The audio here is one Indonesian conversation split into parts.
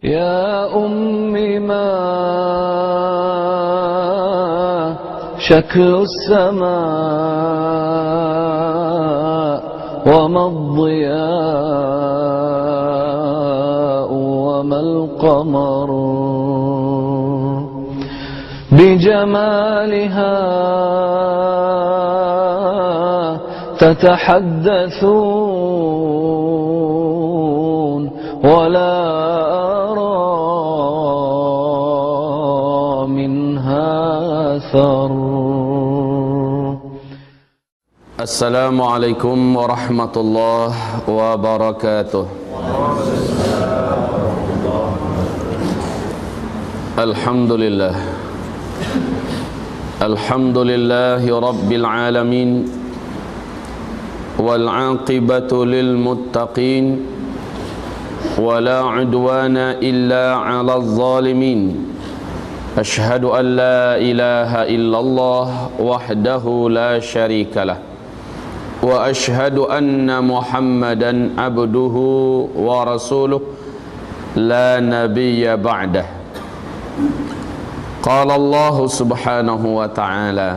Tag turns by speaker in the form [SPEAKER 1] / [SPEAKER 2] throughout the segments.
[SPEAKER 1] يا أمي ما شكل السماء وما الضياء وما القمر بجمالها تتحدثون ولا أرى منها أثر.
[SPEAKER 2] السلام عليكم ورحمة الله وبركاته. الحمد لله الحمد لله رب العالمين والعاقبة للمتقين ولا عدوان إلا على الظالمين. أشهد أن لا إله إلا الله وحده لا شريك له وأشهد أن محمدا عبده ورسوله لا نبي بعده. قال الله سبحانه وتعالى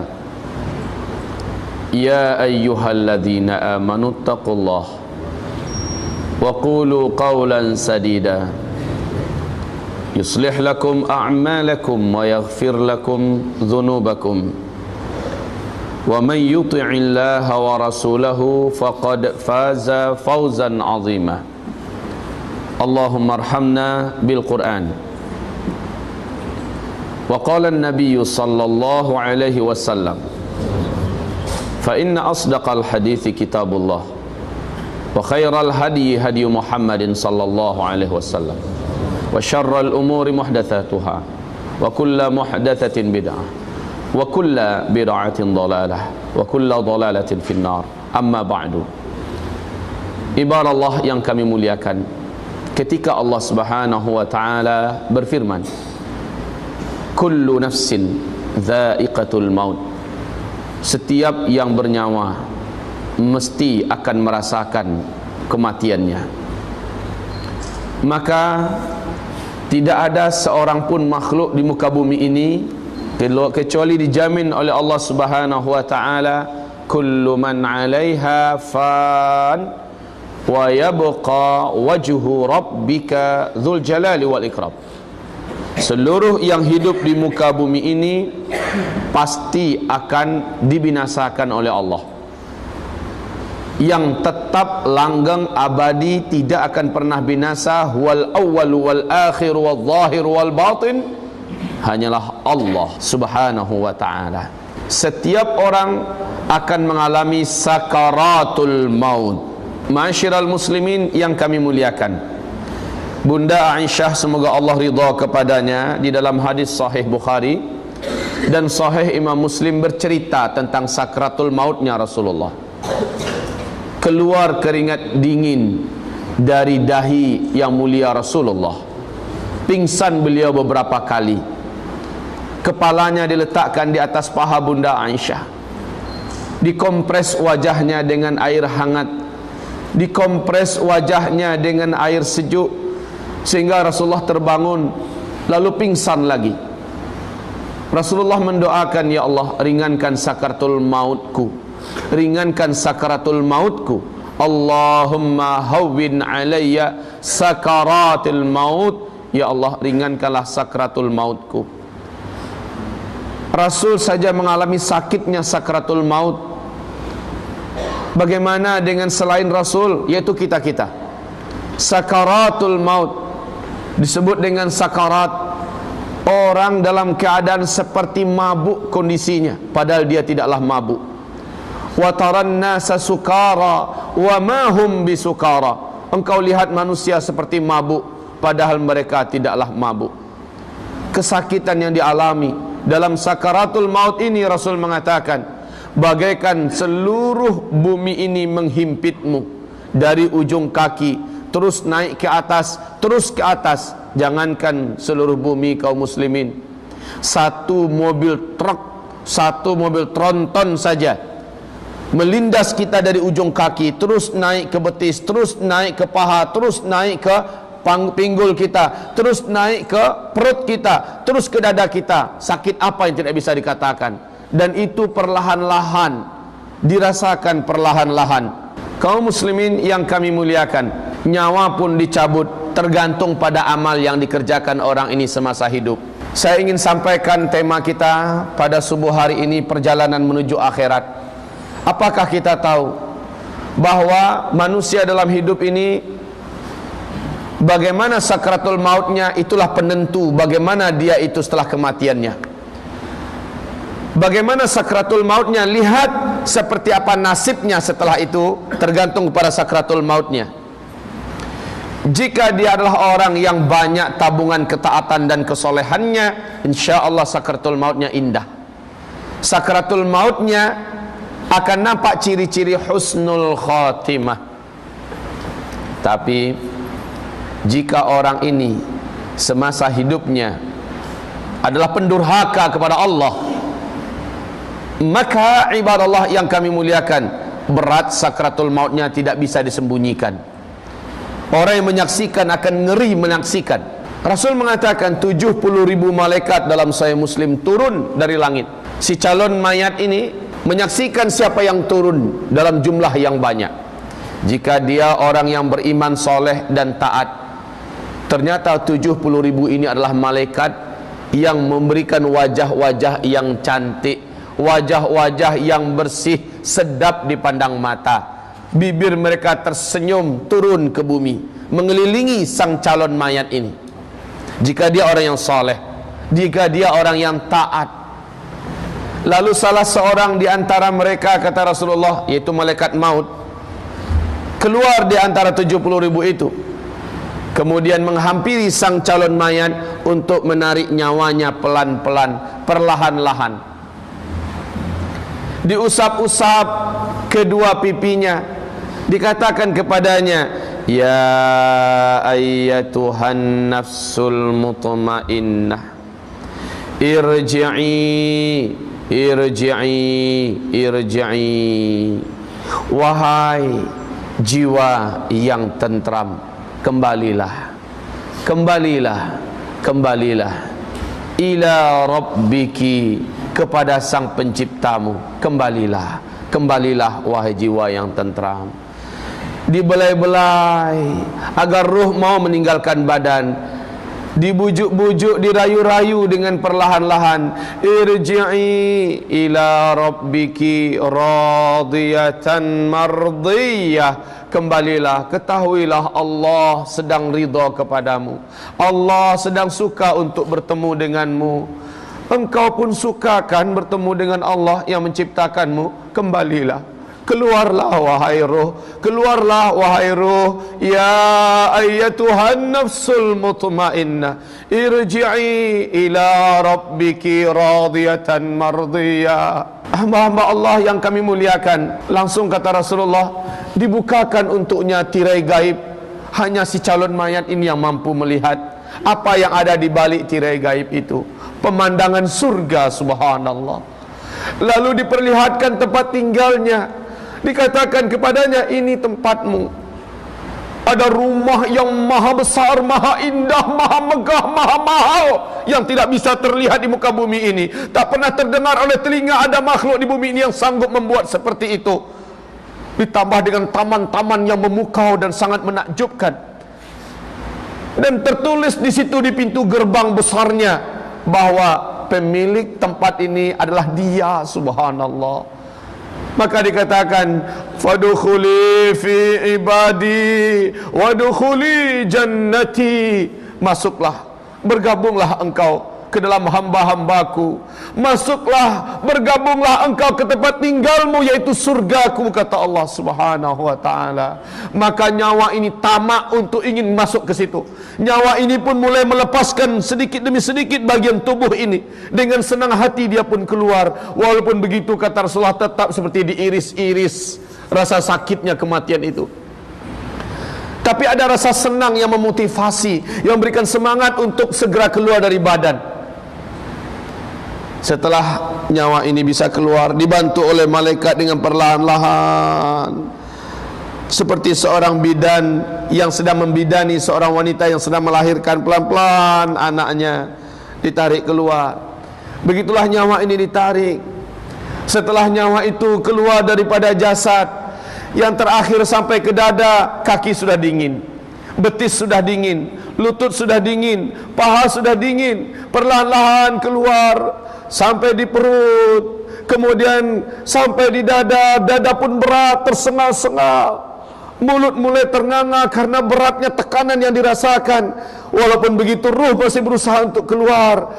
[SPEAKER 2] يا أيها الذين آمنوا اتقوا الله وقولوا قولا سديدا يصلح لكم أعمالكم ويغفر لكم ذنوبكم ومن يطع الله ورسوله فقد فاز فوزا عظيما. اللهم ارحمنا بالقرآن. وقال النبي صلى الله عليه وسلم فإن أصدق الحديث كتاب الله وخير الهدي هدي محمد صلى الله عليه وسلم وشر الأمور محدثاتها وكل محدثة بدعة وكل بدعة ضلالة وكل ضلالة في النار. أما بعد. Ibarat Allah yang kami muliakan, ketika Allah Subhanahu wa taala berfirman, kullu nafsin dha'iqatul maut, setiap yang bernyawa mesti akan merasakan kematiannya. Maka tidak ada seorang pun makhluk di muka bumi ini kecuali dijamin oleh Allah Subhanahu wa taala, kullu man 'alaiha fan wa yabqa wajhu rabbika dzul jalali wal ikram. Seluruh yang hidup di muka bumi ini pasti akan dibinasakan oleh Allah. Yang tetap langgeng abadi, tidak akan pernah binasa, wal awwal wal akhir wal zahir wal batin, hanyalah Allah Subhanahu wa ta'ala. Setiap orang akan mengalami sakaratul maut. Ma'asyiral muslimin yang kami muliakan, Bunda Aisyah, semoga Allah ridha kepadanya, di dalam hadis sahih Bukhari dan sahih Imam Muslim bercerita tentang sakratul mautnya Rasulullah. Keluar keringat dingin dari dahi yang mulia Rasulullah. Pingsan beliau beberapa kali. Kepalanya diletakkan di atas paha Bunda Aisyah. Dikompres wajahnya dengan air hangat. Dikompres wajahnya dengan air sejuk, sehingga Rasulullah terbangun lalu pingsan lagi. Rasulullah mendoakan, ya Allah, ringankan sakaratul mautku, ringankan sakaratul mautku. Allahumma hawwin alayya sakaratul maut, ya Allah, ringankanlah sakaratul mautku. Rasul saja mengalami sakitnya sakaratul maut. Bagaimana dengan selain Rasul, yaitu kita-kita? Sakaratul maut disebut dengan sakarat, orang dalam keadaan seperti mabuk kondisinya, padahal dia tidaklah mabuk. Wa taran nasa sukara wa ma hum bisukara, engkau lihat manusia seperti mabuk, padahal mereka tidaklah mabuk. Kesakitan yang dialami dalam sakaratul maut ini, Rasul mengatakan, bagaikan seluruh bumi ini menghimpitmu dari ujung kaki terus naik ke atas, terus ke atas. Jangankan seluruh bumi kaum muslimin, satu mobil truk, satu mobil tronton saja melindas kita dari ujung kaki, terus naik ke betis, terus naik ke paha, terus naik ke pinggul kita, terus naik ke perut kita, terus ke dada kita. Sakit apa yang tidak bisa dikatakan? Dan itu perlahan-lahan dirasakan, perlahan-lahan. Kaum muslimin yang kami muliakan, nyawa pun dicabut tergantung pada amal yang dikerjakan orang ini semasa hidup. Saya ingin sampaikan tema kita pada subuh hari ini, perjalanan menuju akhirat. Apakah kita tahu bahwa manusia dalam hidup ini, bagaimana sakratul mautnya itulah penentu bagaimana dia itu setelah kematiannya. Bagaimana sakratul mautnya, lihat seperti apa nasibnya setelah itu, tergantung kepada sakratul mautnya. Jika dia adalah orang yang banyak tabungan ketaatan dan kesolehannya, insya Allah sakratul mautnya indah. Sakratul mautnya akan nampak ciri-ciri husnul khatimah. Tapi jika orang ini semasa hidupnya adalah pendurhaka kepada Allah, maka ibadallah yang kami muliakan, berat sakratul mautnya, tidak bisa disembunyikan. Orang yang menyaksikan akan ngeri menyaksikan. Rasul mengatakan 70.000 malaikat dalam Sahih Muslim turun dari langit. Si calon mayat ini menyaksikan siapa yang turun dalam jumlah yang banyak. Jika dia orang yang beriman, soleh dan taat, ternyata 70.000 ini adalah malaikat yang memberikan wajah-wajah yang cantik, wajah-wajah yang bersih, sedap dipandang mata. Bibir mereka tersenyum turun ke bumi, mengelilingi sang calon mayat ini. Jika dia orang yang soleh, jika dia orang yang taat. Lalu salah seorang di antara mereka, kata Rasulullah, yaitu malaikat maut, keluar di antara 70.000 itu, kemudian menghampiri sang calon mayat untuk menarik nyawanya pelan-pelan, perlahan-lahan. Diusap-usap kedua pipinya, dikatakan kepadanya, ya ayyatuhan nafsul mutmainnah, irji'i irji'i, wahai jiwa yang tentram, kembalilah, kembalilah, kembalilah ila rabbiki, kepada sang penciptamu, kembalilah, kembalilah wahai jiwa yang tentram. Dibelai-belai agar ruh mau meninggalkan badan, dibujuk-bujuk, dirayu-rayu dengan perlahan-lahan. Irji'i ila rabbiki radiyatan mardiyah, kembalilah, ketahuilah Allah sedang ridha kepadamu, Allah sedang suka untuk bertemu denganmu. Engkau pun suka kan bertemu dengan Allah yang menciptakanmu, kembalilah, keluarlah wahai ruh, keluarlah wahai ruh. Ya ayyatuhan nafsul mutmainnah, irji'i ila rabbiki radiyatan mardiyah. Hamba-hamba Allah yang kami muliakan, langsung kata Rasulullah, dibukakan untuknya tirai gaib. Hanya si calon mayat ini yang mampu melihat apa yang ada di balik tirai gaib itu, pemandangan surga, subhanallah. Lalu diperlihatkan tempat tinggalnya, dikatakan kepadanya, ini tempatmu. Ada rumah yang maha besar, maha indah, maha megah, maha mahal, yang tidak bisa terlihat di muka bumi ini. Tak pernah terdengar oleh telinga ada makhluk di bumi ini yang sanggup membuat seperti itu. Ditambah dengan taman-taman yang memukau dan sangat menakjubkan. Dan tertulis di situ di pintu gerbang besarnya bahwa pemilik tempat ini adalah dia, subhanallah. Maka dikatakan, fadkhuli fi ibadi wadkhuli jannati, masuklah, bergabunglah engkau ke dalam hamba-hambaku, masuklah, bergabunglah engkau ke tempat tinggalmu, yaitu surgaku, kata Allah subhanahu wa ta'ala. Maka nyawa ini tamak untuk ingin masuk ke situ. Nyawa ini pun mulai melepaskan sedikit demi sedikit bagian tubuh ini. Dengan senang hati dia pun keluar. Walaupun begitu, kata Rasulullah, tetap seperti diiris-iris rasa sakitnya kematian itu. Tapi ada rasa senang yang memotivasi, yang memberikan semangat untuk segera keluar dari badan. Setelah nyawa ini bisa keluar, dibantu oleh malaikat dengan perlahan-lahan, seperti seorang bidan yang sedang membidani seorang wanita yang sedang melahirkan, pelan-pelan anaknya ditarik keluar. Begitulah nyawa ini ditarik. Setelah nyawa itu keluar daripada jasad, yang terakhir sampai ke dada, kaki sudah dingin, betis sudah dingin, lutut sudah dingin, paha sudah dingin, perlahan-lahan keluar sampai di perut, kemudian sampai di dada. Dada pun berat, tersengal-sengal, mulut mulai ternganga karena beratnya tekanan yang dirasakan. Walaupun begitu, ruh masih berusaha untuk keluar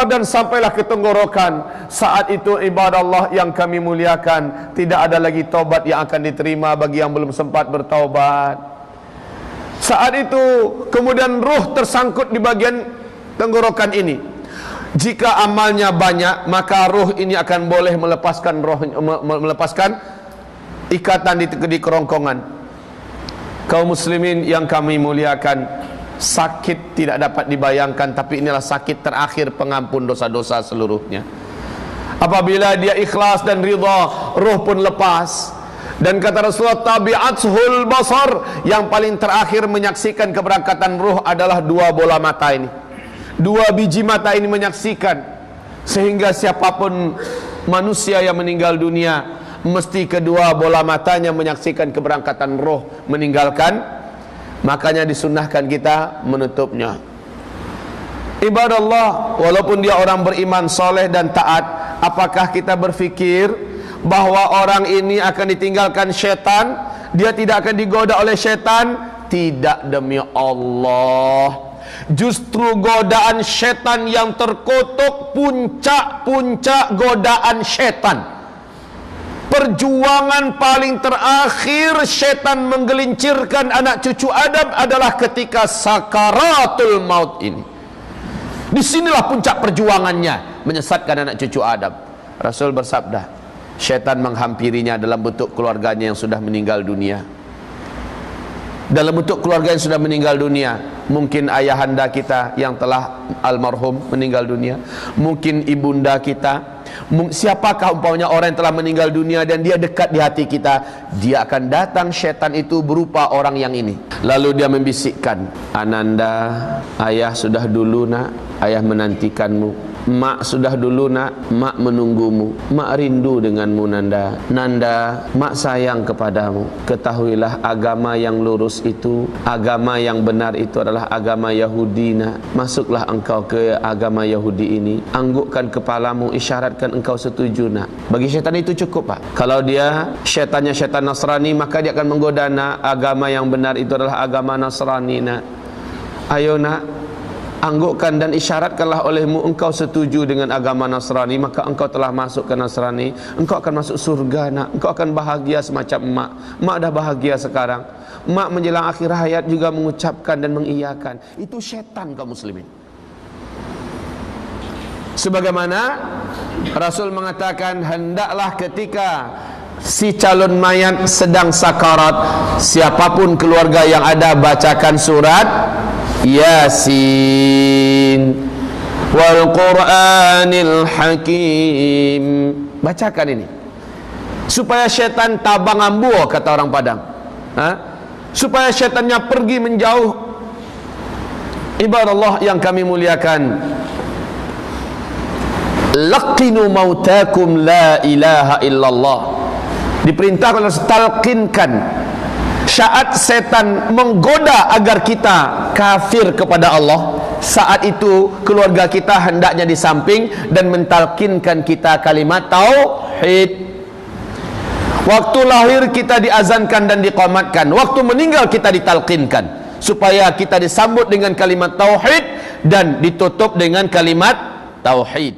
[SPEAKER 2] dan sampailah ke tenggorokan. Saat itu, ibadah Allah yang kami muliakan, tidak ada lagi taubat yang akan diterima bagi yang belum sempat bertaubat. Saat itu kemudian ruh tersangkut di bagian tenggorokan ini. Jika amalnya banyak, maka ruh ini akan boleh melepaskan ikatan di kerongkongan. Kaum muslimin yang kami muliakan, sakit tidak dapat dibayangkan, tapi inilah sakit terakhir pengampun dosa-dosa seluruhnya. Apabila dia ikhlas dan ridha, ruh pun lepas. Dan kata Rasulullah, tabi'athul basar, yang paling terakhir menyaksikan keberangkatan ruh adalah dua bola mata ini. Dua biji mata ini menyaksikan. Sehingga siapapun manusia yang meninggal dunia, mesti kedua bola matanya menyaksikan keberangkatan roh meninggalkan. Makanya disunnahkan kita menutupnya. Ibadah Allah, walaupun dia orang beriman, soleh dan taat, apakah kita berfikir bahwa orang ini akan ditinggalkan syaitan, dia tidak akan digoda oleh syaitan? Tidak, demi Allah. Justru godaan syaitan yang terkutuk, puncak-puncak godaan syaitan. Perjuangan paling terakhir syaitan menggelincirkan anak cucu Adam adalah ketika sakaratul maut ini. Disinilah puncak perjuangannya, menyesatkan anak cucu Adam. Rasul bersabda, syaitan menghampirinya dalam bentuk keluarganya yang sudah meninggal dunia. Dalam bentuk keluarga yang sudah meninggal dunia. Mungkin ayahanda kita yang telah almarhum meninggal dunia, mungkin ibunda kita. Siapakah umpamanya orang yang telah meninggal dunia dan dia dekat di hati kita, dia akan datang syaitan itu berupa orang yang ini. Lalu dia membisikkan, Ananda, ayah sudah dulu nak, ayah menantikanmu. Mak sudah dulu nak, mak menunggumu. Mak rindu denganmu Nanda. Nanda, mak sayang kepadamu. Ketahuilah agama yang lurus itu, agama yang benar itu adalah agama Yahudi nak. Masuklah engkau ke agama Yahudi ini, anggukkan kepalamu, isyaratkan engkau setuju nak. Bagi syaitan itu cukup pak. Kalau dia syaitannya syaitan Nasrani, maka dia akan menggoda nak, agama yang benar itu adalah agama Nasrani nak. Ayo nak, anggukkan dan isyaratkanlah olehmu engkau setuju dengan agama Nasrani, maka engkau telah masuk ke Nasrani, engkau akan masuk surga nak, engkau akan bahagia semacam emak. Emak dah bahagia sekarang. Emak menjelang akhir hayat juga mengucapkan dan mengiyakan. Itu syaitan kaum muslimin. Sebagaimana Rasul mengatakan, hendaklah ketika si calon mayat sedang sakarat, siapapun keluarga yang ada bacakan surat Yasin wal Qur'anil Hakim. Bacakan ini supaya syaitan tabang ambu, kata orang Padang. Supaya syaitannya pergi menjauh. Ibadah Allah yang kami muliakan, laqinu mautakum la ilaha illallah. Diperintahkan harus talqinkan saat setan menggoda agar kita kafir kepada Allah. Saat itu keluarga kita hendaknya di samping dan mentalkinkan kita kalimat tauhid. Waktu lahir kita diazankan dan diqamatkan, waktu meninggal kita ditalkinkan, supaya kita disambut dengan kalimat tauhid dan ditutup dengan kalimat tauhid.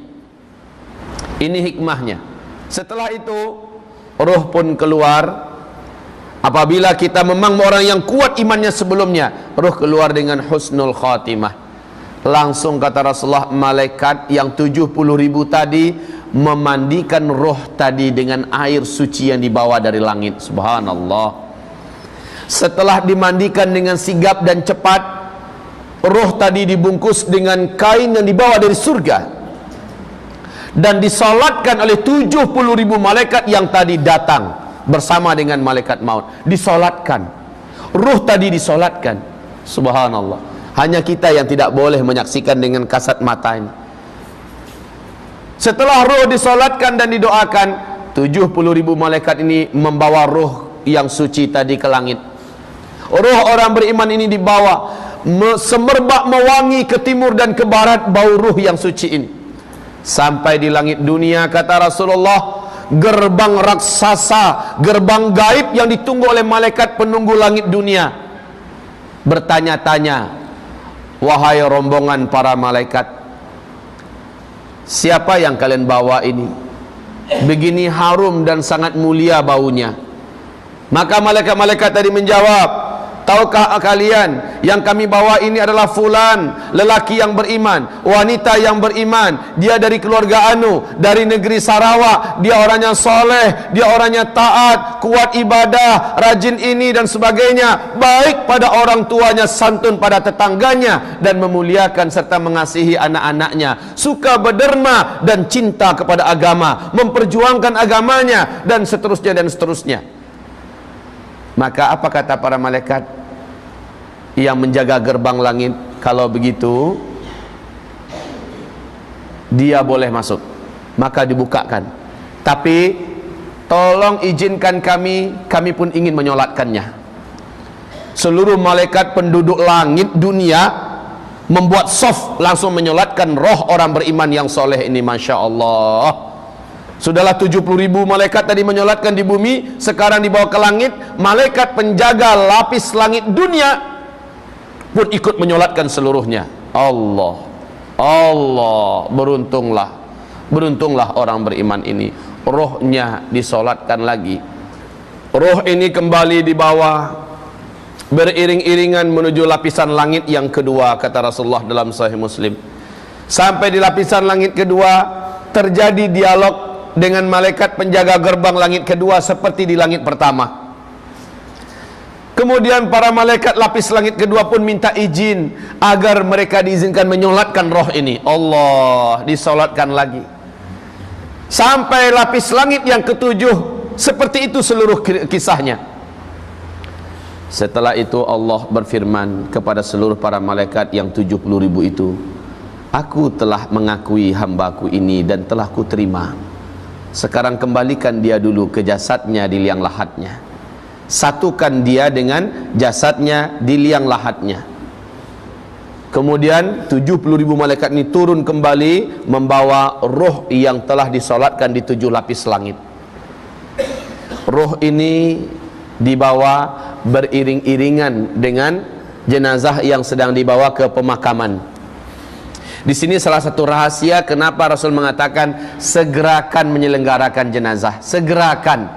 [SPEAKER 2] Ini hikmahnya. Setelah itu roh pun keluar. Apabila kita memang orang yang kuat imannya sebelumnya, roh keluar dengan husnul khatimah. Langsung kata Rasulullah, malaikat yang 70.000 tadi memandikan roh tadi dengan air suci yang dibawa dari langit. Subhanallah. Setelah dimandikan dengan sigap dan cepat, roh tadi dibungkus dengan kain yang dibawa dari surga dan disolatkan oleh 70.000 malaikat yang tadi datang bersama dengan malaikat maut, disolatkan. Ruh tadi disolatkan. Subhanallah. Hanya kita yang tidak boleh menyaksikan dengan kasat mata ini. Setelah ruh disolatkan dan didoakan, 70.000 malaikat ini membawa ruh yang suci tadi ke langit. Ruh orang beriman ini dibawa semerbak mewangi ke timur dan ke barat bau ruh yang suci ini. Sampai di langit dunia, kata Rasulullah, gerbang raksasa, gerbang gaib yang ditunggu oleh malaikat penunggu langit dunia bertanya-tanya, wahai rombongan para malaikat, siapa yang kalian bawa ini? Begini harum dan sangat mulia baunya. Maka malaikat-malaikat tadi menjawab, tahukah kalian yang kami bawa ini adalah fulan, lelaki yang beriman, wanita yang beriman, dia dari keluarga Anu, dari negeri Sarawak, dia orangnya soleh, dia orangnya taat, kuat ibadah, rajin ini dan sebagainya, baik pada orang tuanya, santun pada tetangganya, dan memuliakan serta mengasihi anak-anaknya, suka berderma dan cinta kepada agama, memperjuangkan agamanya, dan seterusnya dan seterusnya. Maka apa kata para malaikat yang menjaga gerbang langit? Kalau begitu, dia boleh masuk. Maka dibukakan. Tapi tolong izinkan kami pun ingin menyolatkannya. Seluruh malaikat penduduk langit dunia membuat soft langsung menyolatkan roh orang beriman yang soleh ini. Masya Allah. Sudahlah 70.000 malaikat tadi menyolatkan di bumi, sekarang dibawa ke langit. Malaikat penjaga lapis langit dunia pun ikut menyolatkan seluruhnya. Allah, Allah, beruntunglah orang beriman ini. Rohnya disolatkan lagi. Roh ini kembali dibawa beriring-iringan menuju lapisan langit yang kedua, kata Rasulullah dalam Sahih Muslim. Sampai di lapisan langit kedua terjadi dialog dengan malaikat penjaga gerbang langit kedua seperti di langit pertama. Kemudian para malaikat lapis langit kedua pun minta izin agar mereka diizinkan menyolatkan roh ini. Allah, disolatkan lagi. Sampai lapis langit yang ketujuh, seperti itu seluruh kisahnya. Setelah itu Allah berfirman kepada seluruh para malaikat yang 70.000 itu, aku telah mengakui hambaku ini dan telah kuterima. Sekarang kembalikan dia dulu ke jasadnya di liang lahatnya. Satukan dia dengan jasadnya di liang lahatnya. Kemudian 70.000 malaikat ini turun kembali membawa roh yang telah disolatkan di 7 lapis langit. Roh ini dibawa beriring-iringan dengan jenazah yang sedang dibawa ke pemakaman. Di sini salah satu rahasia kenapa Rasul mengatakan segerakan menyelenggarakan jenazah, segerakan,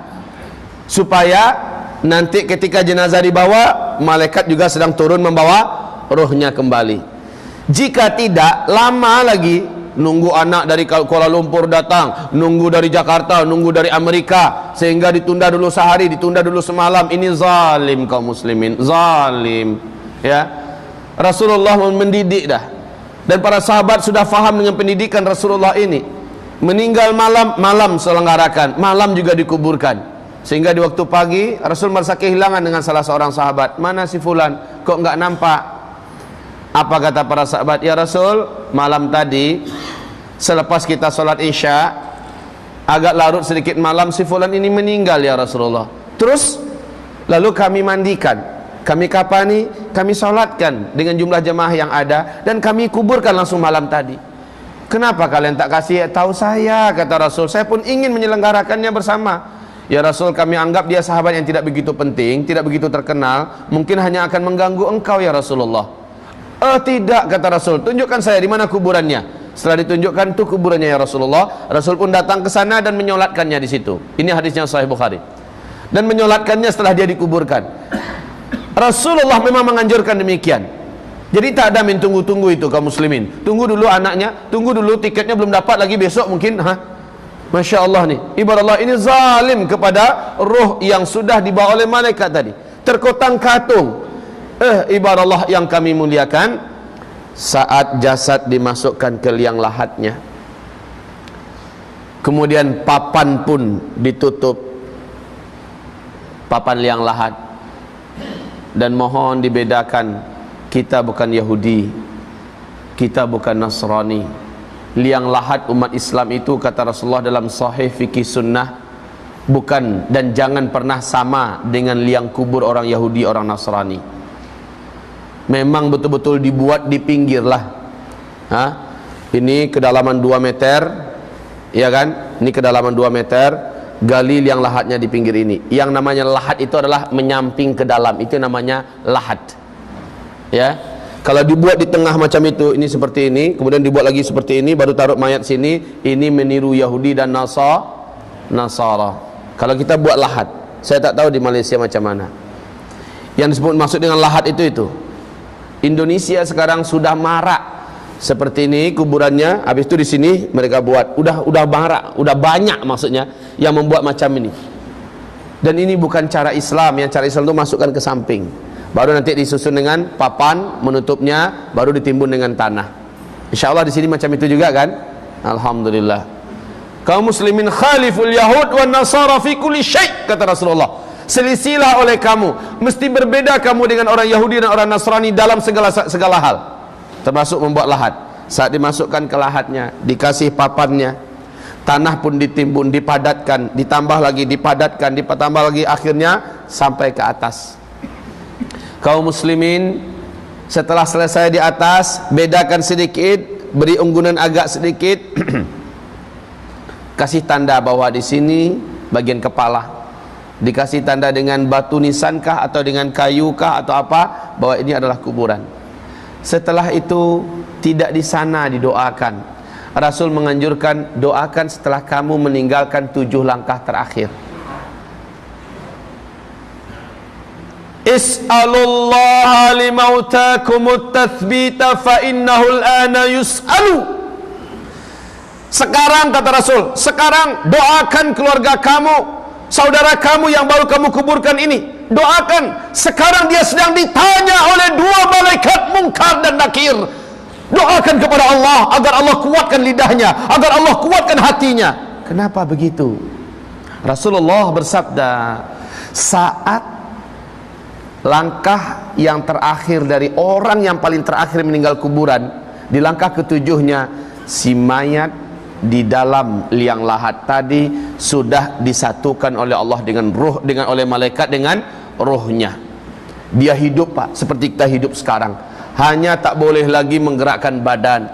[SPEAKER 2] supaya nanti ketika jenazah dibawa, malaikat juga sedang turun membawa rohnya kembali. Jika tidak, lama lagi nunggu anak dari Kuala Lumpur datang, nunggu dari Jakarta, nunggu dari Amerika, sehingga ditunda dulu sehari, ditunda dulu semalam. Ini zalim kaum muslimin, zalim. Ya, Rasulullah mendidik dah. Dan para sahabat sudah faham dengan pendidikan Rasulullah ini. Meninggal malam selenggarakan, malam juga dikuburkan. Sehingga di waktu pagi Rasul merasa kehilangan dengan salah seorang sahabat. Mana si fulan? Kok enggak nampak? Apa kata para sahabat? Ya Rasul, malam tadi selepas kita sholat isya, agak larut sedikit malam, si fulan ini meninggal ya Rasulullah. Terus lalu kami mandikan, kami kapani, kami sholatkan dengan jumlah jemaah yang ada, dan kami kuburkan langsung malam tadi. Kenapa kalian tak kasih tahu saya? Kata Rasul, saya pun ingin menyelenggarakannya bersama. Ya Rasul, kami anggap dia sahabat yang tidak begitu penting, tidak begitu terkenal, mungkin hanya akan mengganggu engkau ya Rasulullah. Tidak, kata Rasul, tunjukkan saya di mana kuburannya. Setelah ditunjukkan itu kuburannya ya Rasulullah, Rasul pun datang ke sana dan menyolatkannya di situ. Ini hadisnya Sahih Bukhari. Dan menyolatkannya setelah dia dikuburkan. Rasulullah memang menganjurkan demikian. Jadi tak ada main tunggu-tunggu itu kaum muslimin. Tunggu dulu anaknya, tunggu dulu tiketnya belum dapat lagi, besok mungkin. Masya Allah nih, ibarat Allah ini zalim kepada roh yang sudah dibawa oleh malaikat tadi. Terkotang-katung. Ibarat Allah yang kami muliakan, saat jasad dimasukkan ke liang lahatnya, kemudian papan pun ditutup, papan liang lahat. Dan mohon dibedakan, kita bukan Yahudi, kita bukan Nasrani. Liang lahat umat Islam itu, kata Rasulullah dalam Sahih Fikih Sunnah, bukan dan jangan pernah sama dengan liang kubur orang Yahudi, orang Nasrani. Memang betul-betul dibuat di pinggir lah. Ini kedalaman 2 meter, ya kan? Ini kedalaman 2 meter, gali liang lahatnya di pinggir ini. Yang namanya lahat itu adalah menyamping ke dalam, itu namanya lahat. Ya, kalau dibuat di tengah macam itu, ini seperti ini, kemudian dibuat lagi seperti ini, baru taruh mayat sini, ini meniru Yahudi dan Nasara. Kalau kita buat lahat, saya tak tahu di Malaysia macam mana. Yang disebut maksud dengan lahat itu. Indonesia sekarang sudah marak seperti ini kuburannya. Habis itu di sini mereka buat udah marak, udah banyak maksudnya yang membuat macam ini. Dan ini bukan cara Islam. Yang cara Islam itu masukkan ke samping, baru nanti disusun dengan papan menutupnya, baru ditimbun dengan tanah. Insyaallah di sini macam itu juga kan? Alhamdulillah. Kaum muslimin khaliful yahud wan nasara fi kulli syai', kata Rasulullah. Selisilah oleh kamu, mesti berbeda kamu dengan orang Yahudi dan orang Nasrani dalam segala hal, termasuk membuat lahat. Saat dimasukkan ke lahatnya, dikasih papannya, tanah pun ditimbun, dipadatkan, ditambah lagi, dipadatkan, ditambah lagi, akhirnya sampai ke atas. Kaum muslimin, setelah selesai di atas, bedakan sedikit, beri unggunan agak sedikit, kasih tanda bahwa di sini bagian kepala, dikasih tanda dengan batu nisankah atau dengan kayukah atau apa, bahwa ini adalah kuburan. Setelah itu tidak di sana didoakan. Rasul menganjurkan, doakan setelah kamu meninggalkan 7 langkah terakhir. Is'alullaha limautakumut tathbita fa innahu al-ana yus'alu. Sekarang, kata Rasul, sekarang doakan keluarga kamu, saudara kamu yang baru kamu kuburkan ini, doakan, sekarang dia sedang ditanya oleh 2 malaikat Munkar dan Nakir. Doakan kepada Allah agar Allah kuatkan lidahnya, agar Allah kuatkan hatinya. Kenapa begitu? Rasulullah bersabda, saat langkah yang terakhir dari orang yang paling terakhir meninggal kuburan, di langkah ke-7-nya, si mayat di dalam liang lahat tadi sudah disatukan oleh Allah dengan ruh, oleh malaikat dengan ruhnya. Dia hidup, Pak, seperti kita hidup sekarang. Hanya tak boleh lagi menggerakkan badan,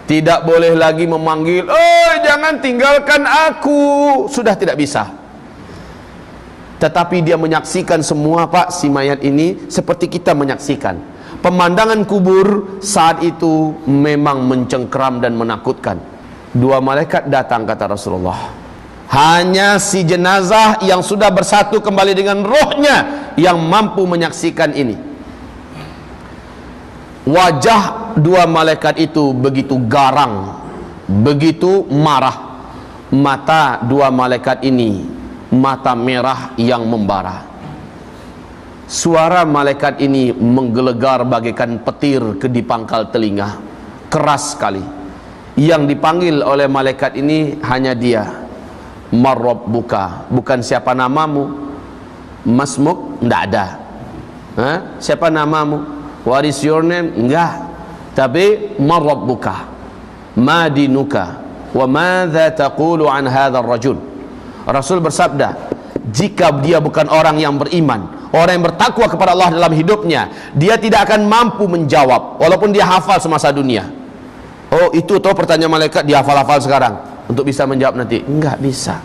[SPEAKER 2] tidak boleh lagi memanggil, "Oh, jangan tinggalkan aku." Sudah tidak bisa. Tetapi dia menyaksikan semua, Pak, si mayat ini seperti kita menyaksikan. Pemandangan kubur saat itu memang mencengkeram dan menakutkan. 2 malaikat datang, kata Rasulullah. Hanya si jenazah yang sudah bersatu kembali dengan rohnya yang mampu menyaksikan ini. Wajah 2 malaikat itu begitu garang, begitu marah. Mata 2 malaikat ini mata merah yang membara. Suara malaikat ini menggelegar bagaikan petir ke di pangkal telinga, keras sekali. Yang dipanggil oleh malaikat ini hanya dia. Marrabbuka, bukan siapa namamu. Masmuk, enggak ada. Siapa namamu? What is your name? Enggak. Tapi marrabbuka, ma dinuka, wa madza taqulu an hadzal rajul. Rasul bersabda, jika dia bukan orang yang beriman, orang yang bertakwa kepada Allah dalam hidupnya, dia tidak akan mampu menjawab walaupun dia hafal semasa dunia. Oh, itu tuh pertanyaan malaikat dia hafal-hafal sekarang untuk bisa menjawab nanti. Enggak bisa.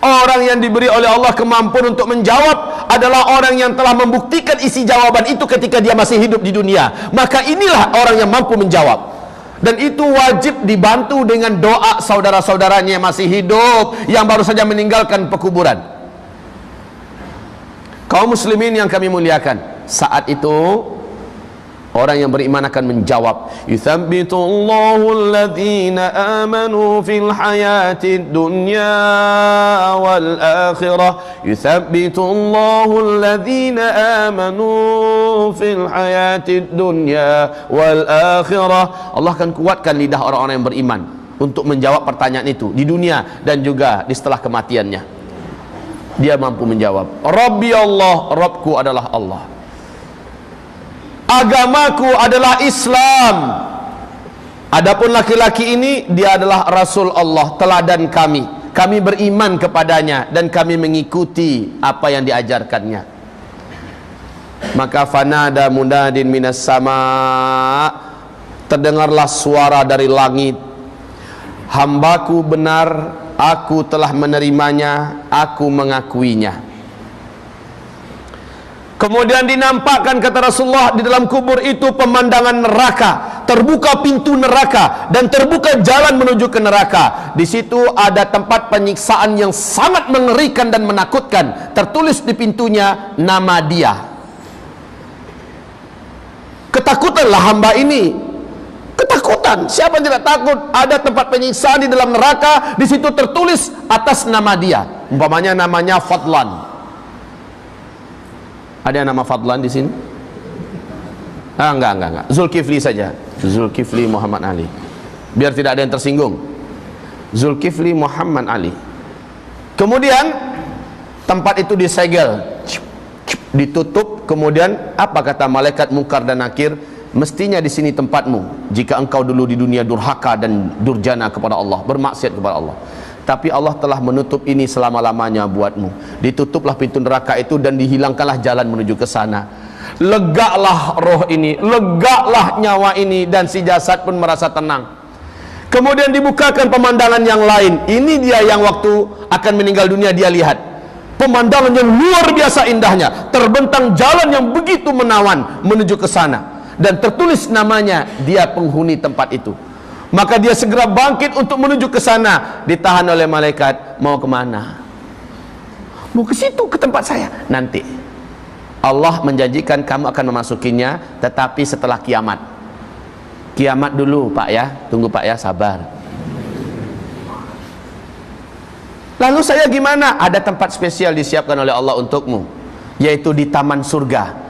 [SPEAKER 2] Orang yang diberi oleh Allah kemampuan untuk menjawab adalah orang yang telah membuktikan isi jawaban itu ketika dia masih hidup di dunia. Maka inilah orang yang mampu menjawab. Dan itu wajib dibantu dengan doa saudara-saudaranya yang masih hidup, yang baru saja meninggalkan pekuburan. Kaum muslimin yang kami muliakan, saat itu orang yang beriman akan menjawab, yuthabbitullahu alladhina amanu fil hayatid dunya wal akhirah. Yuthabbitullahu alladhina amanu fil hayatid dunya wal akhirah. Allah akan kuatkan lidah orang-orang yang beriman untuk menjawab pertanyaan itu di dunia dan juga di setelah kematiannya. Dia mampu menjawab, Rabbi Allah, Rabbku adalah Allah. Agamaku adalah Islam. Adapun laki-laki ini, dia adalah Rasul Allah, teladan kami. Kami beriman kepadanya dan kami mengikuti apa yang diajarkannya. Maka fanada munadin minas sama, terdengarlah suara dari langit, hambaku benar, aku telah menerimanya, aku mengakuinya. Kemudian dinampakkan, kata Rasulullah, di dalam kubur itu pemandangan neraka, terbuka pintu neraka dan terbuka jalan menuju ke neraka. Di situ ada tempat penyiksaan yang sangat mengerikan dan menakutkan. Tertulis di pintunya nama dia. Ketakutanlah hamba ini. Ketakutan. Siapa yang tidak takut? Ada tempat penyiksaan di dalam neraka. Di situ tertulis atas nama dia. Umpamanya namanya Fadlan. Ada yang nama Fadlan di sini? Enggak. Zulkifli saja. Zulkifli Muhammad Ali. Biar tidak ada yang tersinggung. Zulkifli Muhammad Ali. Kemudian tempat itu disegel, ditutup. Kemudian apa kata malaikat Munkar dan Nakir? Mestinya di sini tempatmu jika engkau dulu di dunia durhaka dan durjana kepada Allah, bermaksiat kepada Allah. Tapi Allah telah menutup ini selama-lamanya buatmu. Ditutuplah pintu neraka itu dan dihilangkanlah jalan menuju ke sana. Legalah roh ini, legalah nyawa ini, dan si jasad pun merasa tenang. Kemudian dibukakan pemandangan yang lain. Ini dia yang waktu akan meninggal dunia dia lihat. Pemandangan yang luar biasa indahnya. Terbentang jalan yang begitu menawan menuju ke sana. Dan tertulis namanya, dia penghuni tempat itu. Maka dia segera bangkit untuk menuju ke sana. Ditahan oleh malaikat. Mau kemana? Mau ke situ, ke tempat saya. Nanti Allah menjanjikan kamu akan memasukinya, tetapi setelah kiamat. Kiamat dulu Pak ya. Tunggu Pak ya, sabar. Lalu saya gimana? Ada tempat spesial disiapkan oleh Allah untukmu, yaitu di taman surga.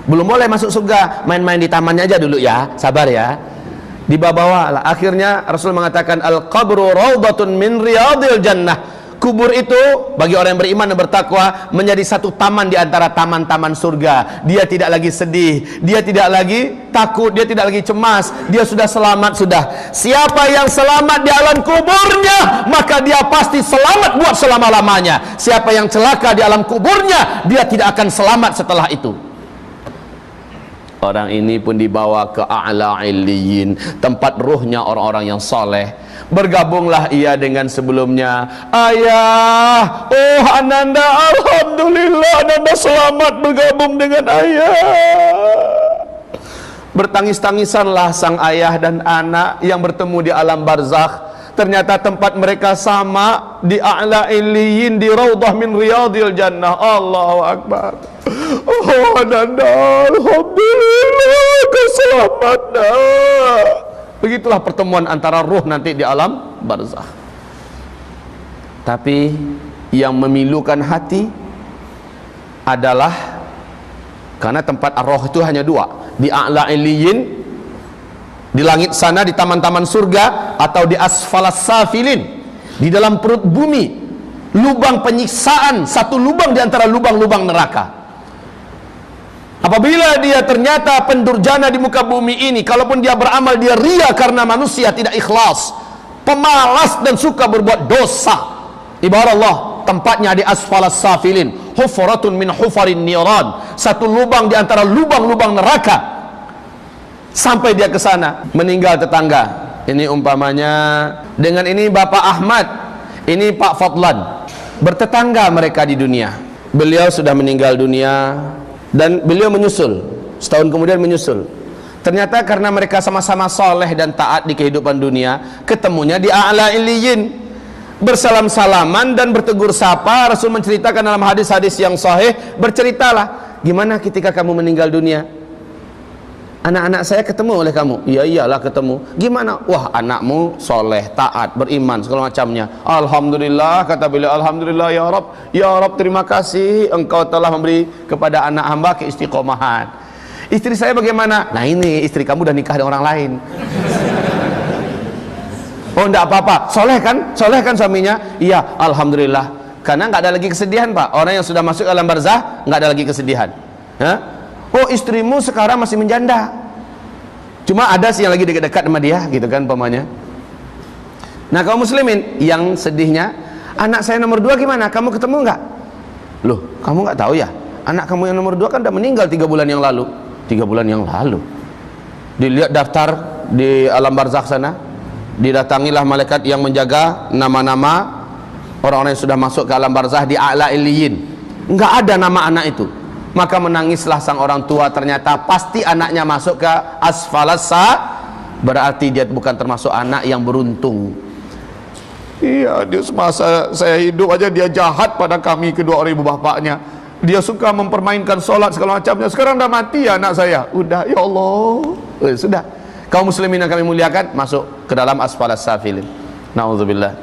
[SPEAKER 2] Belum boleh masuk surga, main-main di tamannya aja dulu ya. Sabar ya. Dibawa lah. Akhirnya Rasul mengatakan, al-qabru raudatun min riyadil jannah. Kubur itu bagi orang yang beriman dan bertakwa menjadi satu taman di antara taman-taman surga. Dia tidak lagi sedih, dia tidak lagi takut, dia tidak lagi cemas. Dia sudah selamat sudah. Siapa yang selamat di alam kuburnya, maka dia pasti selamat buat selama-lamanya. Siapa yang celaka di alam kuburnya, dia tidak akan selamat setelah itu. Orang ini pun dibawa ke a'la illiyin, tempat ruhnya orang-orang yang soleh. Bergabunglah ia dengan sebelumnya. Ayah, oh Ananda, alhamdulillah Ananda selamat bergabung dengan ayah. Bertangis-tangisanlah sang ayah dan anak yang bertemu di alam barzakh. Ternyata tempat mereka sama, di a'la illiyin, di raudhah min riyadil jannah. Allahu akbar. Oh Ananda, alhamdulillah keselamatan. Begitulah pertemuan antara ruh nanti di alam barzakh. Tapi yang memilukan hati adalah, karena tempat roh itu hanya dua, di a'la illiyin, di langit sana, di taman-taman surga, atau di asfalas safilin, di dalam perut bumi, lubang penyiksaan, satu lubang di antara lubang-lubang neraka. Apabila dia ternyata pendurjana di muka bumi ini, kalaupun dia beramal, dia ria karena manusia tidak ikhlas, pemalas dan suka berbuat dosa. Ibarat Allah, tempatnya di asfalas safilin, hufaratun min hufarin niran, satu lubang di antara lubang-lubang neraka. Sampai dia ke sana, meninggal tetangga. Ini umpamanya, dengan ini Bapak Ahmad, ini Pak Fadlan, bertetangga mereka di dunia. Beliau sudah meninggal dunia dan beliau menyusul, setahun kemudian menyusul. Ternyata karena mereka sama-sama soleh dan taat di kehidupan dunia, ketemunya di a'la illiyin, bersalam-salaman dan bertegur sapa. Rasul menceritakan dalam hadis-hadis yang sahih, berceritalah, gimana ketika kamu meninggal dunia? Anak-anak saya ketemu oleh kamu. Iya iyalah ketemu. Gimana? Wah, anakmu soleh, taat, beriman, segala macamnya. Alhamdulillah, kata beliau, alhamdulillah ya Rabb. Ya Rabb, terima kasih engkau telah memberi kepada anak hamba keistiqomahan. Istri saya bagaimana? Nah ini, istri kamu udah nikah dengan orang lain. Oh enggak apa-apa. Soleh kan suaminya? Iya, alhamdulillah. Karena nggak ada lagi kesedihan, Pak. Orang yang sudah masuk alam barzah nggak ada lagi kesedihan. Oh, istrimu sekarang masih menjanda, cuma ada sih yang lagi dekat-dekat sama dia, gitu kan pamannya. Nah, kaum muslimin yang sedihnya, anak saya nomor 2 gimana? Kamu ketemu nggak? Loh, kamu nggak tahu ya? Anak kamu yang nomor 2 kan udah meninggal 3 bulan yang lalu. 3 bulan yang lalu. Dilihat daftar di alam barzakh sana, didatangilah malaikat yang menjaga nama-nama orang-orang yang sudah masuk ke alam barzakh di a'la illiyin. Nggak ada nama anak itu. Maka menangislah sang orang tua, ternyata pasti anaknya masuk ke asfalasa, berarti dia bukan termasuk anak yang beruntung. Iya, dia semasa saya hidup aja dia jahat pada kami kedua orang ibu bapaknya. Dia suka mempermainkan sholat segala macamnya. Sekarang udah mati ya anak saya. Udah, ya Allah. Sudah. Kaum muslimin yang kami muliakan, masuk ke dalam asfalas safilin. Nauzubillah.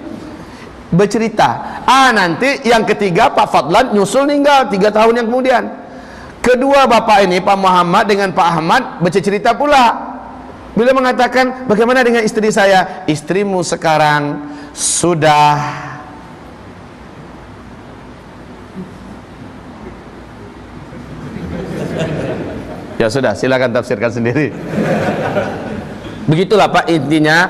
[SPEAKER 2] Bercerita, nanti yang ketiga Pak Fadlan nyusul meninggal 3 tahun yang kemudian. Kedua bapak ini, Pak Muhammad dengan Pak Ahmad, bercerita pula. Bila mengatakan, bagaimana dengan istri saya? Istrimu sekarang sudah ya sudah, silakan tafsirkan sendiri. Begitulah Pak, intinya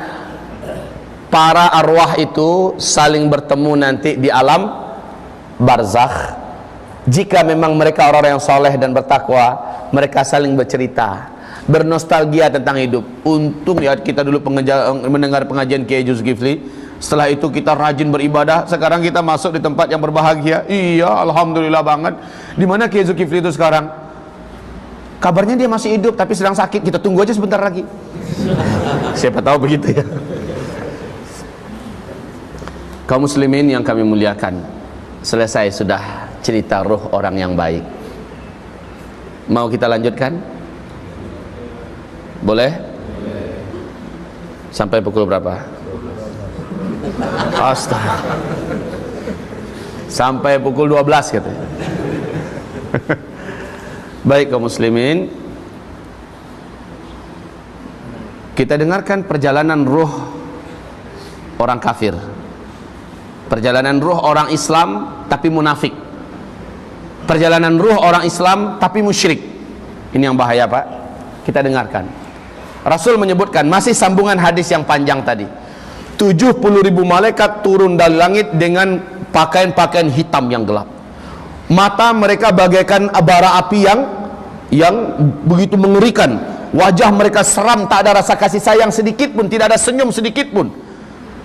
[SPEAKER 2] para arwah itu saling bertemu nanti di alam barzakh. Jika memang mereka orang-orang yang soleh dan bertakwa, mereka saling bercerita, bernostalgia tentang hidup. Untung ya kita dulu mendengar pengajian Kiai Zulkifli. Setelah itu kita rajin beribadah. Sekarang kita masuk di tempat yang berbahagia. Iya, alhamdulillah banget. Di mana Kiai Zulkifli itu sekarang? Kabarnya dia masih hidup tapi sedang sakit. Kita tunggu aja sebentar lagi. Siapa tahu begitu ya. Kaum muslimin yang kami muliakan, selesai sudah cerita ruh orang yang baik. Mau kita lanjutkan? Boleh? Sampai pukul berapa? Astaga. Sampai pukul 12 katanya. Baik kaum muslimin, kita dengarkan perjalanan ruh orang kafir, perjalanan ruh orang Islam tapi munafik, perjalanan ruh orang Islam tapi musyrik. Ini yang bahaya Pak. Kita dengarkan. Rasul menyebutkan, masih sambungan hadis yang panjang tadi, 70.000 malaikat turun dari langit dengan pakaian-pakaian hitam yang gelap. Mata mereka bagaikan bara api yang begitu mengerikan. Wajah mereka seram, tak ada rasa kasih sayang sedikit pun, tidak ada senyum sedikit pun.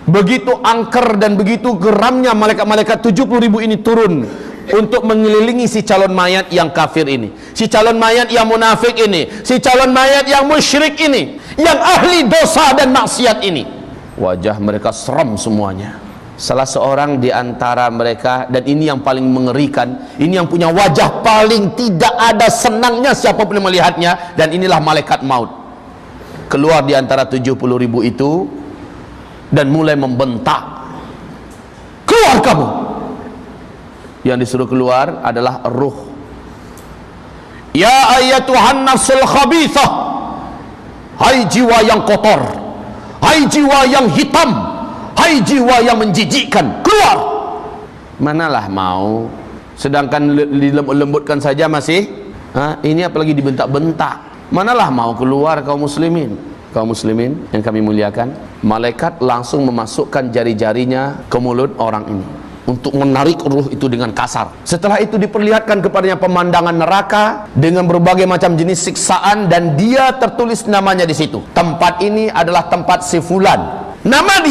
[SPEAKER 2] Begitu angker dan begitu geramnya malaikat-malaikat 70.000 ini turun untuk mengelilingi si calon mayat yang kafir ini, si calon mayat yang munafik ini, si calon mayat yang musyrik ini, yang ahli dosa dan maksiat ini. Wajah mereka seram semuanya. Salah seorang di antara mereka, dan ini yang paling mengerikan, ini yang punya wajah paling tidak ada senangnya siapapun yang melihatnya, dan inilah malaikat maut. Keluar di antara 70.000 itu dan mulai membentak, keluar kamu. Yang disuruh keluar adalah ruh. Ya ayyatuhan nafsul khabithah, hai jiwa yang kotor, hai jiwa yang hitam, hai jiwa yang menjijikkan, keluar. Manalah mau, sedangkan dilembutkan saja masih, ini apalagi dibentak-bentak. Manalah mau keluar kaum muslimin. Kaum muslimin yang kami muliakan, malaikat langsung memasukkan jari-jarinya ke mulut orang ini untuk menarik ruh itu dengan kasar. Setelah itu diperlihatkan kepadanya pemandangan neraka dengan berbagai macam jenis siksaan, dan dia tertulis namanya di situ. Tempat ini adalah tempat si fulan. Nama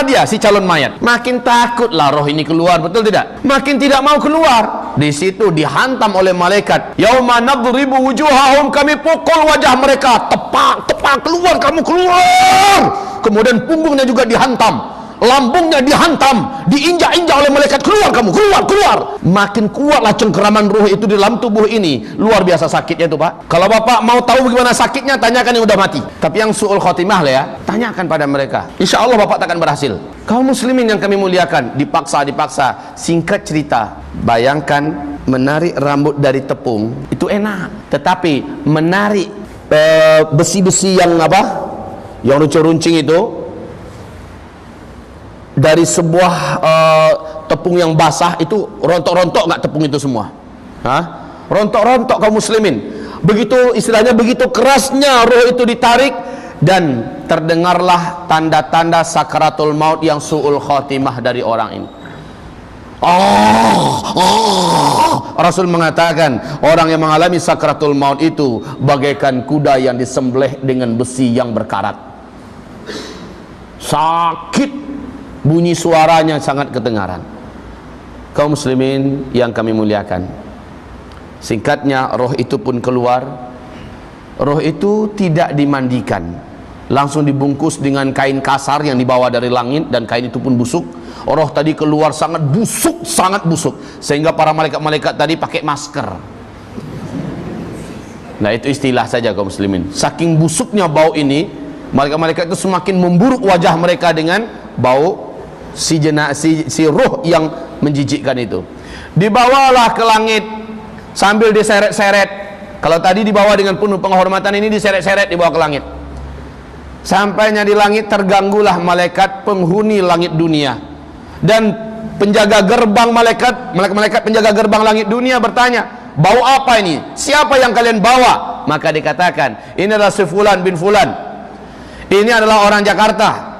[SPEAKER 2] dia si calon mayat. Makin takutlah roh ini keluar, betul tidak? Makin tidak mau keluar. Di situ dihantam oleh malaikat. Yauma nadribu wujuhahum, kami pukul wajah mereka, tepak keluar, kamu keluar. Kemudian punggungnya juga dihantam, lambungnya dihantam, diinjak-injak oleh malaikat, keluar kamu, keluar. Makin kuatlah cengkeraman ruh itu di dalam tubuh ini. Luar biasa sakitnya itu Pak. Kalau Bapak mau tahu bagaimana sakitnya, tanyakan yang udah mati. Tapi yang su'ul khotimah lah ya, tanyakan pada mereka. Insya Allah Bapak takkan berhasil. Kaum muslimin yang kami muliakan, dipaksa. Singkat cerita, bayangkan menarik rambut dari tepung itu enak, tetapi menarik besi-besi yang yang runcing-runcing itu dari sebuah tepung yang basah itu rontok-rontok nggak tepung itu semua? Hah? Rontok-rontok kaum muslimin. Begitu istilahnya, begitu kerasnya roh itu ditarik, dan terdengarlah tanda-tanda sakaratul maut yang su'ul khatimah dari orang ini. Rasul mengatakan orang yang mengalami sakaratul maut itu bagaikan kuda yang disembelih dengan besi yang berkarat. Sakit, bunyi suaranya sangat kedengaran. Kaum muslimin yang kami muliakan, singkatnya roh itu pun keluar. Roh itu tidak dimandikan, langsung dibungkus dengan kain kasar yang dibawa dari langit, dan kain itu pun busuk. Roh tadi keluar sangat busuk, sehingga para malaikat-malaikat tadi pakai masker. Nah, itu istilah saja kaum muslimin. Saking busuknya bau ini, malaikat-malaikat itu semakin memburuk wajah mereka dengan bau si roh yang menjijikkan itu. Dibawalah ke langit sambil diseret-seret. Kalau tadi dibawa dengan penuh penghormatan, ini diseret-seret dibawa ke langit. Sampainya di langit, terganggulah malaikat penghuni langit dunia. Dan penjaga gerbang malaikat penjaga gerbang langit dunia bertanya, bau apa ini? Siapa yang kalian bawa? Maka dikatakan, ini adalah si Fulan bin Fulan. Ini adalah orang Jakarta.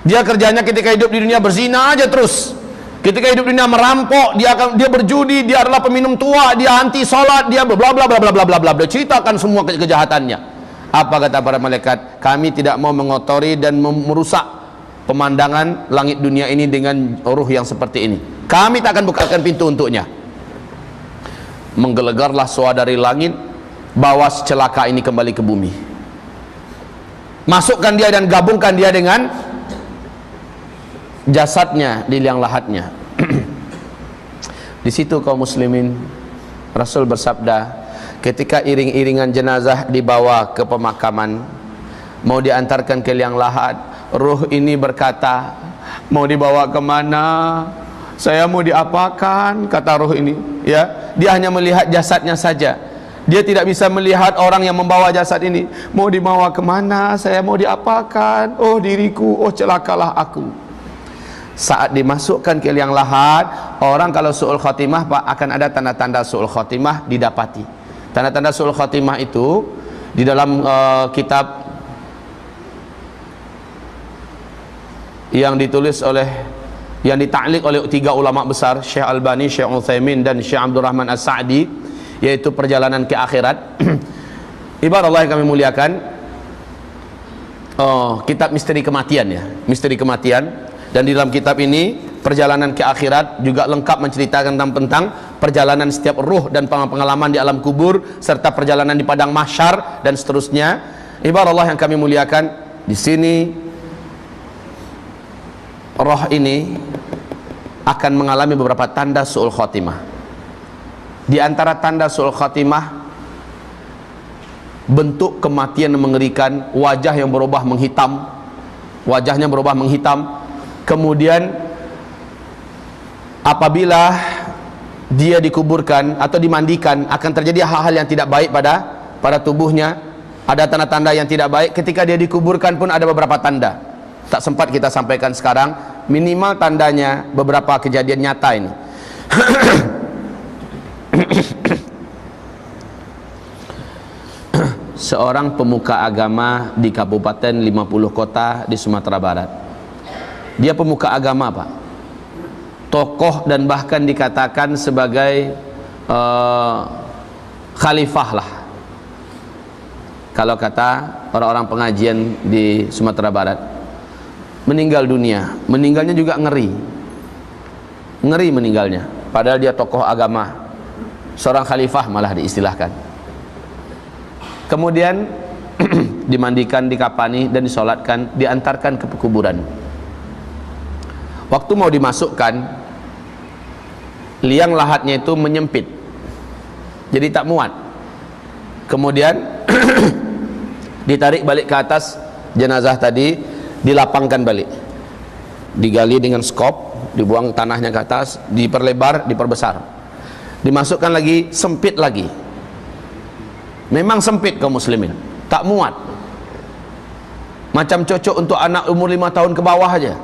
[SPEAKER 2] Dia kerjanya ketika hidup di dunia berzina aja terus. Ketika hidup di dunia merampok, dia berjudi, dia adalah peminum tua, dia anti sholat, dia bla bla bla bla bla bla bla. Ceritakan semua kejahatannya. Apa kata para malaikat? Kami tidak mau mengotori dan merusak pemandangan langit dunia ini dengan ruh yang seperti ini. Kami tak akan bukakan pintu untuknya. Menggelegarlah suara dari langit, bawa celaka ini kembali ke bumi. Masukkan dia dan gabungkan dia dengan jasadnya di liang lahatnya. Di situ kaum muslimin, Rasul bersabda, ketika iring-iringan jenazah dibawa ke pemakaman, mau diantarkan ke liang lahat, ruh ini berkata, mau dibawa kemana? Saya mau diapakan? Kata ruh ini, ya, dia hanya melihat jasadnya saja. Dia tidak bisa melihat orang yang membawa jasad ini. Mau dibawa kemana? Saya mau diapakan? Oh diriku, oh celakalah aku. Saat dimasukkan ke liang lahat, orang kalau su'ul khotimah, Pak, akan ada tanda-tanda su'ul khotimah didapati. Tanda-tanda su'ul khotimah itu di dalam kitab yang ditulis oleh, yang ditaklik oleh 3 ulama besar, Syekh Albani, Syekh Utsaimin, dan Syekh Abdurrahman As-Sa'di, yaitu perjalanan ke akhirat. Ibarat Allah yang kami muliakan, kitab misteri kematian, ya, misteri kematian. Dan di dalam kitab ini, perjalanan ke akhirat juga lengkap menceritakan tentang perjalanan setiap ruh dan pengalaman di alam kubur, serta perjalanan di padang mahsyar dan seterusnya. Ibarat Allah yang kami muliakan, di sini roh ini akan mengalami beberapa tanda su'ul khotimah. Di antara tanda su'ul khotimah, bentuk kematian yang mengerikan, wajah yang berubah menghitam, wajahnya berubah menghitam. Kemudian apabila dia dikuburkan atau dimandikan, akan terjadi hal-hal yang tidak baik pada tubuhnya. Ada tanda-tanda yang tidak baik. Ketika dia dikuburkan pun ada beberapa tanda, tak sempat kita sampaikan sekarang. Minimal tandanya beberapa kejadian nyata ini. Seorang pemuka agama di kabupaten 50 kota di Sumatera Barat. Dia pemuka agama, Pak, tokoh, dan bahkan dikatakan sebagai khalifah lah, kalau kata orang-orang pengajian di Sumatera Barat. Meninggal dunia. Meninggalnya juga ngeri meninggalnya, padahal dia tokoh agama, seorang khalifah malah diistilahkan. Kemudian dimandikan, dikapani, dan disolatkan, diantarkan ke kuburan. Waktu mau dimasukkan, liang lahatnya itu menyempit, jadi tak muat. Kemudian ditarik balik ke atas jenazah tadi, dilapangkan balik, digali dengan skop, dibuang tanahnya ke atas, diperlebar, diperbesar, dimasukkan lagi, sempit lagi. Memang sempit kaum muslimin, tak muat, macam cocok untuk anak umur 5 tahun ke bawah aja.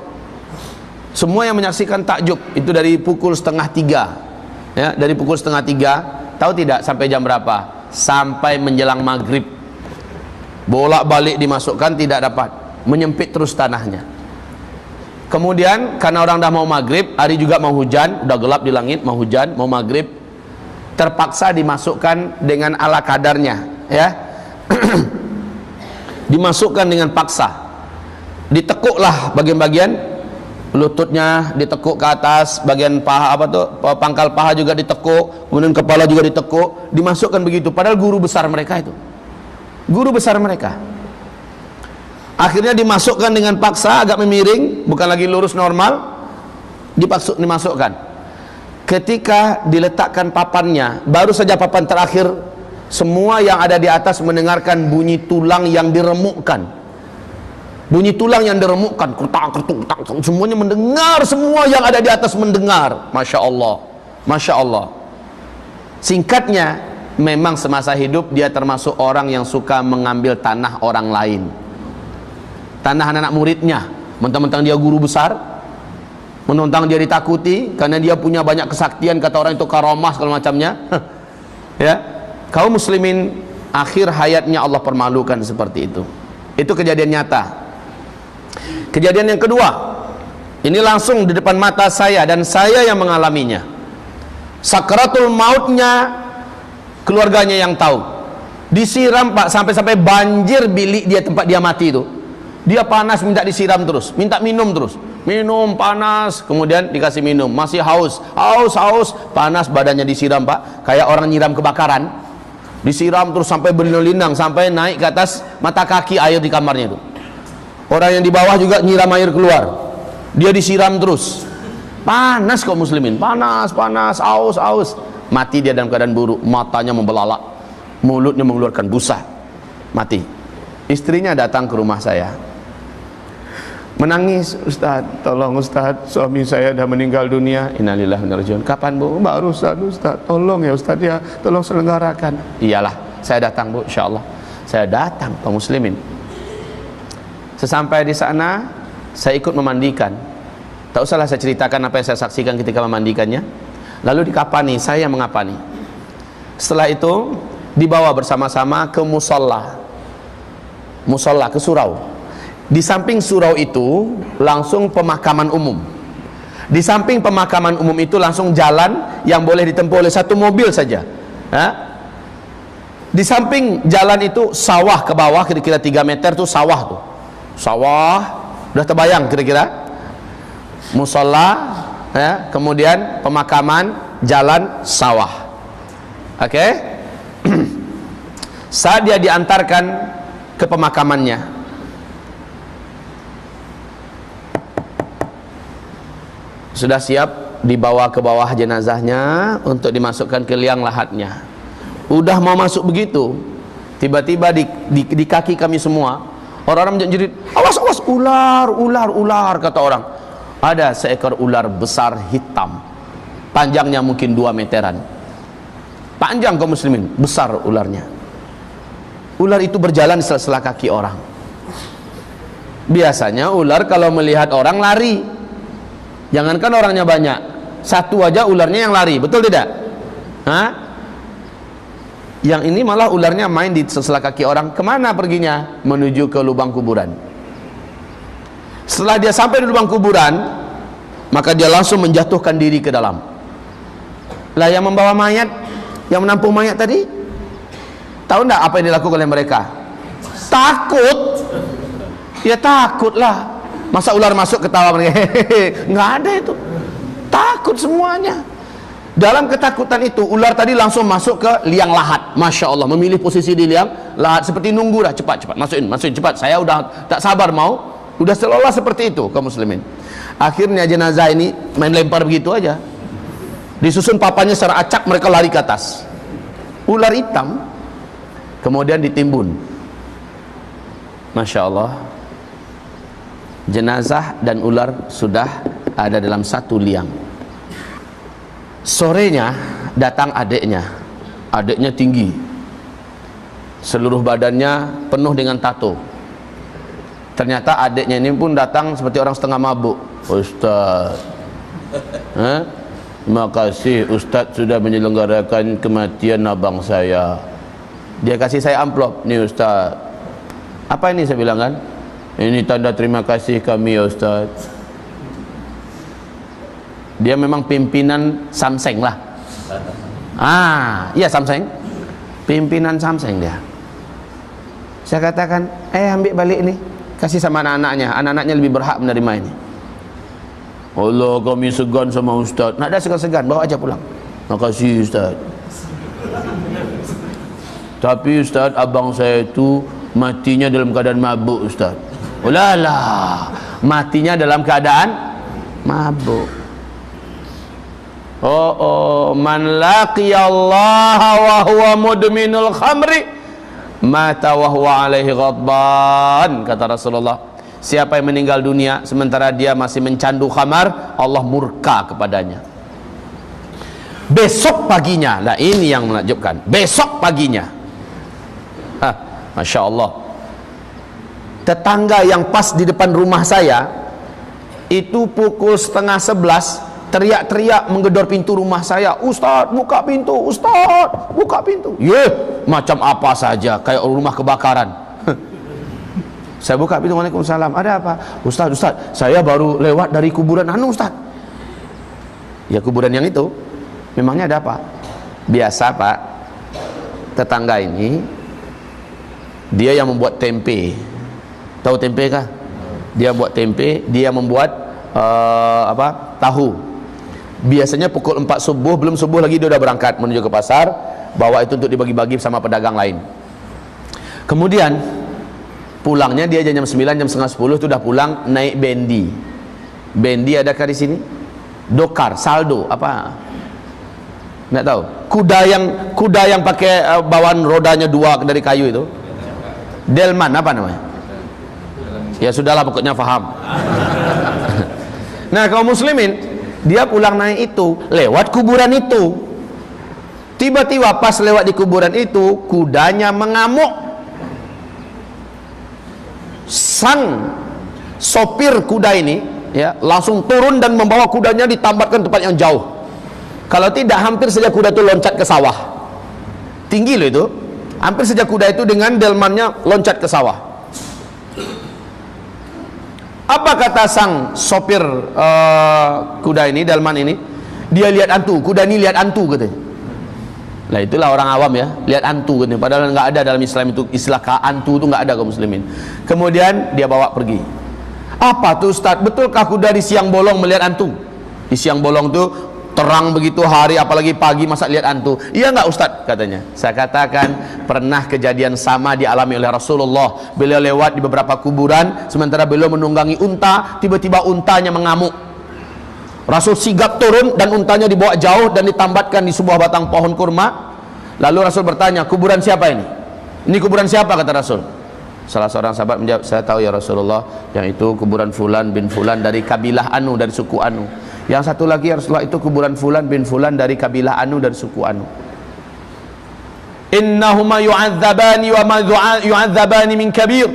[SPEAKER 2] Semua yang menyaksikan takjub itu dari pukul 2:30, ya, dari pukul 2:30. Tahu tidak sampai jam berapa? Sampai menjelang maghrib. Bolak-balik dimasukkan, tidak dapat, menyempit terus tanahnya. Kemudian karena orang dah mau maghrib, hari juga mau hujan, udah gelap di langit, mau hujan, mau maghrib, terpaksa dimasukkan dengan ala kadarnya, ya. Dimasukkan dengan paksa, ditekuklah bagian-bagian lututnya, ditekuk ke atas, bagian paha, apa tuh, pangkal paha juga ditekuk, kemudian kepala juga ditekuk, dimasukkan begitu. Padahal guru besar mereka itu, guru besar mereka. Akhirnya dimasukkan dengan paksa, agak memiring, bukan lagi lurus normal, dimasukkan. Ketika diletakkan papannya, baru saja papan terakhir, semua yang ada di atas mendengarkan bunyi tulang yang diremukkan. Bunyi tulang yang diremukkan, kertak-kertuk, semuanya mendengar, semua yang ada di atas mendengar. Masya Allah, Masya Allah. Singkatnya, memang semasa hidup dia termasuk orang yang suka mengambil tanah orang lain, tanah anak muridnya. Mentang-mentang dia guru besar, mentang-mentang dia ditakuti karena dia punya banyak kesaktian, kata orang itu karamah segala macamnya. Ya, kaum muslimin akhir hayatnya Allah permalukan seperti itu. Itu kejadian nyata. Kejadian yang kedua, ini langsung di depan mata saya dan saya yang mengalaminya. Sakratul mautnya keluarganya yang tahu. Disiram Pak, sampai-sampai banjir bilik dia, tempat dia mati itu. Dia panas, minta disiram terus, minta minum terus, minum panas, kemudian dikasih minum, masih haus, panas, badannya disiram Pak, kayak orang nyiram kebakaran, disiram terus sampai berlinang, sampai naik ke atas mata kaki air di kamarnya itu. Orang yang di bawah juga nyiram air keluar, dia disiram terus, panas kaum muslimin, panas, haus, mati dia dalam keadaan buruk, matanya membelalak, mulutnya mengeluarkan busa, mati. Istrinya datang ke rumah saya, menangis, Ustaz, tolong Ustaz, suami saya dah meninggal dunia. Innalillahi wa inna ilaihi raji'un. Kapan Bu? Baru Ustaz, tolong ya Ustaz ya, tolong selenggarakan. Iyalah, saya datang Bu, insyaallah. Saya datang kaum muslimin. Sesampai di sana, saya ikut memandikan. Tak usahlah saya ceritakan apa yang saya saksikan ketika memandikannya. Lalu dikapani, saya yang mengapani. Setelah itu dibawa bersama-sama ke musola, ke surau. Di samping surau itu langsung pemakaman umum. Di samping pemakaman umum itu langsung jalan yang boleh ditempuh oleh satu mobil saja. Di samping jalan itu sawah ke bawah, kira-kira 3 meter tuh sawah tuh. Sawah, udah terbayang kira-kira. Musola, ya, kemudian pemakaman, jalan, sawah. Oke? Saat dia diantarkan ke pemakamannya, sudah siap dibawa ke bawah jenazahnya untuk dimasukkan ke liang lahatnya. Udah mau masuk begitu, tiba-tiba di kaki kami semua orang-orang menjerit, awas, ular, kata orang. Ada seekor ular besar hitam, panjangnya mungkin 2 meteran, panjang kaum muslimin, besar ularnya. Ular itu berjalan di sela-sela kaki orang. Biasanya ular kalau melihat orang lari, jangankan orangnya banyak, satu aja ularnya yang lari, betul tidak? Yang ini malah ularnya main di sela-sela kaki orang. Kemana perginya? Menuju ke lubang kuburan. Setelah dia sampai di lubang kuburan, maka dia langsung menjatuhkan diri ke dalam. Lah yang membawa mayat, yang menampung mayat tadi, tahu enggak apa yang dilakukan oleh mereka? Takut. Ya takutlah. Masa ular masuk ketawa mereka? Nggak ada itu. Takut semuanya. Dalam ketakutan itu, ular tadi langsung masuk ke liang lahat. Masya Allah, memilih posisi di liang lahat seperti nunggu dah, cepat, masukin cepat. Saya udah tak sabar mau. Udah seolah seperti itu kaum muslimin. Akhirnya jenazah ini main lempar begitu aja. Disusun papannya secara acak, mereka lari ke atas. Ular hitam. Kemudian ditimbun. Masya Allah. Jenazah dan ular sudah ada dalam satu liang. Sorenya datang adiknya. Adiknya tinggi, seluruh badannya penuh dengan tato. Ternyata adiknya ini pun datang seperti orang setengah mabuk. Ustaz, terima kasih Ustaz sudah menyelenggarakan kematian abang saya. Dia kasih saya amplop, nih Ustaz. Apa ini saya bilang kan? Ini tanda terima kasih kami ya Ustaz. Dia memang pimpinan Samseng lah. Iya Samseng. Pimpinan Samseng dia. Saya katakan, ambil balik nih, kasih sama anak-anaknya. Anak-anaknya lebih berhak menerima ini. Allah, kami segan sama Ustaz. Nak ada segan-segan, bawa aja pulang. Makasih Ustaz. Tapi Ustaz, abang saya itu matinya dalam keadaan mabuk Ustaz. Ulalah, matinya dalam keadaan mabuk. Man laqiyallaha wa huwa mudminul khamri mata wa huwa alaihi ghadban, kata Rasulullah. Siapa yang meninggal dunia sementara dia masih mencandu khamar, Allah murka kepadanya. Besok paginya, nah ini yang menakjubkan, besok paginya, Masya Allah, tetangga yang pas di depan rumah saya itu pukul 10:30 teriak-teriak menggedor pintu rumah saya. Ustaz, buka pintu, Ustaz, buka pintu. Macam apa saja, kayak rumah kebakaran. Saya buka pintu, Waalaikumsalam. Ada apa? Ustaz, saya baru lewat dari kuburan Ustaz. Ya, kuburan yang itu memangnya ada apa? Biasa Pak, tetangga ini dia yang membuat tempe. Tahu tempe kah? Dia buat tempe, dia membuat tahu. Biasanya pukul 4 subuh, belum subuh lagi dia udah berangkat menuju ke pasar, bawa itu untuk dibagi-bagi sama pedagang lain. Kemudian pulangnya dia jam 9, jam setengah 10 itu udah pulang naik bendi. Bendi adakah di sini? Dokar, saldo, apa? Nggak tahu. Kuda yang pakai bawaan rodanya 2 dari kayu itu. Delman, apa namanya? Ya sudahlah, pokoknya faham. Nah, kaum muslimin, dia pulang naik itu, lewat kuburan itu. Tiba-tiba pas lewat di kuburan itu, kudanya mengamuk. Sang sopir kuda ini ya langsung turun dan membawa kudanya ditambatkan tempat yang jauh. Kalau tidak, hampir saja kuda itu loncat ke sawah. Tinggi loh itu. Hampir saja kuda itu dengan delmannya loncat ke sawah. Apa kata sang sopir kuda ini, delman ini? Dia lihat hantu, kuda ini lihat hantu katanya. Lah itulah orang awam ya, lihat hantu katanya. Padahal nggak ada dalam Islam itu istilah hantu itu nggak ada kaum muslimin. Kemudian dia bawa pergi. Apa tuh Ustaz? Betulkah kuda di siang bolong melihat hantu? Di siang bolong tuh terang begitu hari, apalagi pagi, masa lihat hantu? Iya nggak Ustaz? Katanya. Saya katakan pernah kejadian sama dialami oleh Rasulullah. Beliau lewat di beberapa kuburan, sementara beliau menunggangi unta, tiba-tiba untanya mengamuk. Rasul sigap turun dan untanya dibawa jauh dan ditambatkan di sebuah batang pohon kurma. Lalu Rasul bertanya, kuburan siapa ini? Ini kuburan siapa, kata Rasul. Salah seorang sahabat menjawab, saya tahu ya Rasulullah, yang itu kuburan Fulan bin Fulan dari kabilah Anu, dari suku Anu. Yang satu lagi ya Rasulullah, itu kuburan Fulan bin Fulan dari kabilah Anu, dari suku Anu. Innahuma yu'adzabani wa ma yu'adzabani min kabir.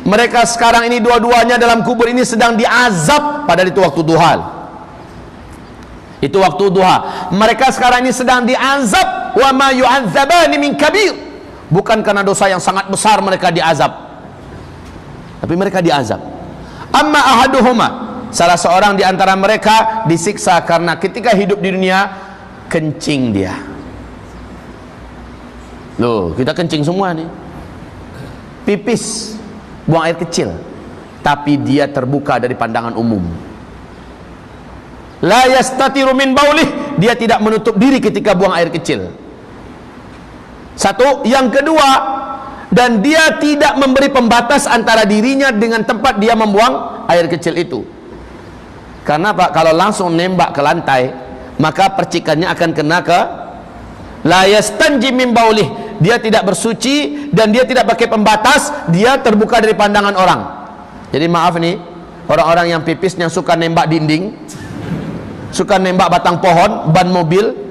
[SPEAKER 2] Mereka sekarang ini dua-duanya dalam kubur ini sedang diazab. Padahal itu waktu duha. Itu waktu duha. Mereka sekarang ini sedang diazab. Wa ma yu'adzabani min kabir. Bukan karena dosa yang sangat besar mereka diazab, tapi mereka diazab. Amma ahaduhuma, salah seorang di antara mereka disiksa karena ketika hidup di dunia kencing dia. Loh, kita kencing semua nih. Pipis, buang air kecil, tapi dia terbuka dari pandangan umum. La yastatiru min baulih, dia tidak menutup diri ketika buang air kecil. Satu, yang kedua, dan dia tidak memberi pembatas antara dirinya dengan tempat dia membuang air kecil itu. Karena Pak, kalau langsung nembak ke lantai, maka percikannya akan kena ke la yastanji min baulih. Dia tidak bersuci dan dia tidak pakai pembatas, dia terbuka dari pandangan orang. Jadi maaf nih, orang-orang yang pipisnya suka nembak dinding, suka nembak batang pohon, ban mobil,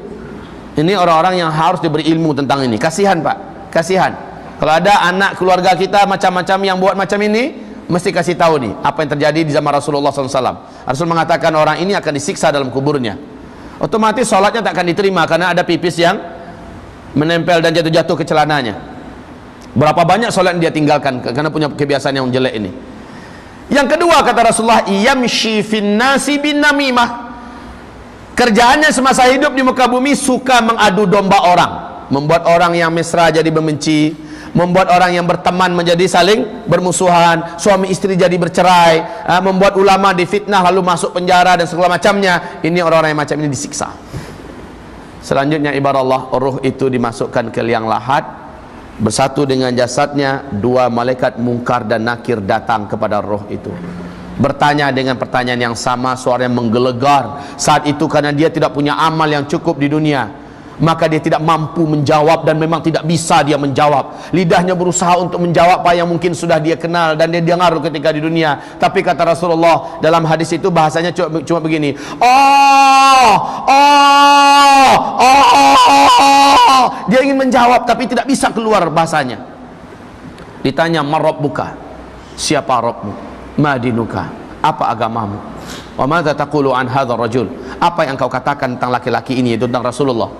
[SPEAKER 2] ini orang-orang yang harus diberi ilmu tentang ini. Kasihan Pak, kasihan. Kalau ada anak keluarga kita macam-macam yang buat macam ini, mesti kasih tahu nih apa yang terjadi di zaman Rasulullah SAW. Rasul mengatakan orang ini akan disiksa dalam kuburnya. Otomatis sholatnya tak akan diterima karena ada pipis yang menempel dan jatuh-jatuh ke celananya. Berapa banyak sholat yang dia tinggalkan karena punya kebiasaan yang jelek ini. Yang kedua kata Rasulullah, yamshi fin nasi bin namimah. Kerjaannya semasa hidup di muka bumi suka mengadu domba orang, membuat orang yang mesra jadi membenci, membuat orang yang berteman menjadi saling bermusuhan, suami istri jadi bercerai, membuat ulama difitnah lalu masuk penjara dan segala macamnya. Ini orang-orang yang macam ini disiksa. Selanjutnya ibarat Allah, ruh itu dimasukkan ke liang lahat, bersatu dengan jasadnya. Dua malaikat mungkar dan nakir datang kepada ruh itu, bertanya dengan pertanyaan yang sama, suara yang menggelegar. Saat itu karena dia tidak punya amal yang cukup di dunia, maka dia tidak mampu menjawab dan memang tidak bisa dia menjawab. Lidahnya berusaha untuk menjawab apa yang mungkin sudah dia kenal dan dia dengar ketika di dunia. Tapi kata Rasulullah dalam hadis itu bahasanya cuma begini, dia ingin menjawab tapi tidak bisa keluar bahasanya. Ditanya, "Man rabbuka?" Siapa Rabbmu? "Madinuka?" Apa agamamu? "Wa madza taqulu an hadzal rajul?" Apa yang kau katakan tentang laki-laki ini, itu tentang Rasulullah.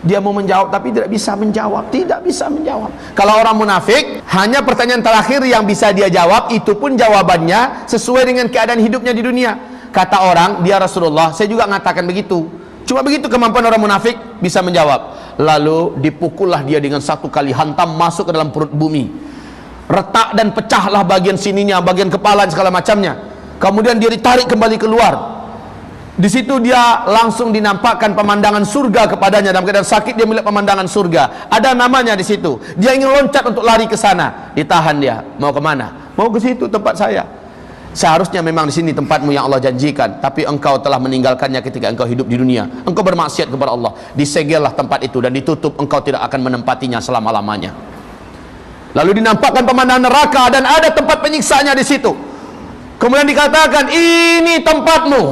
[SPEAKER 2] Dia mau menjawab tapi tidak bisa menjawab, tidak bisa menjawab. Kalau orang munafik, hanya pertanyaan terakhir yang bisa dia jawab, itu pun jawabannya sesuai dengan keadaan hidupnya di dunia. Kata orang, dia Rasulullah, saya juga mengatakan begitu. Cuma begitu kemampuan orang munafik, bisa menjawab. Lalu dipukullah dia dengan satu kali hantam masuk ke dalam perut bumi. Retak dan pecahlah bagian sininya, bagian kepala dan segala macamnya. Kemudian dia ditarik kembali keluar. Di situ dia langsung dinampakkan pemandangan surga kepadanya. Dalam keadaan sakit dia melihat pemandangan surga. Ada namanya di situ. Dia ingin loncat untuk lari ke sana. Ditahan dia. Mau kemana? Mau ke situ tempat saya. Seharusnya memang di sini tempatmu yang Allah janjikan, tapi engkau telah meninggalkannya ketika engkau hidup di dunia. Engkau bermaksiat kepada Allah. Disegellah tempat itu dan ditutup. Engkau tidak akan menempatinya selama-lamanya. Lalu dinampakkan pemandangan neraka dan ada tempat penyiksaannya di situ. Kemudian dikatakan, ini tempatmu,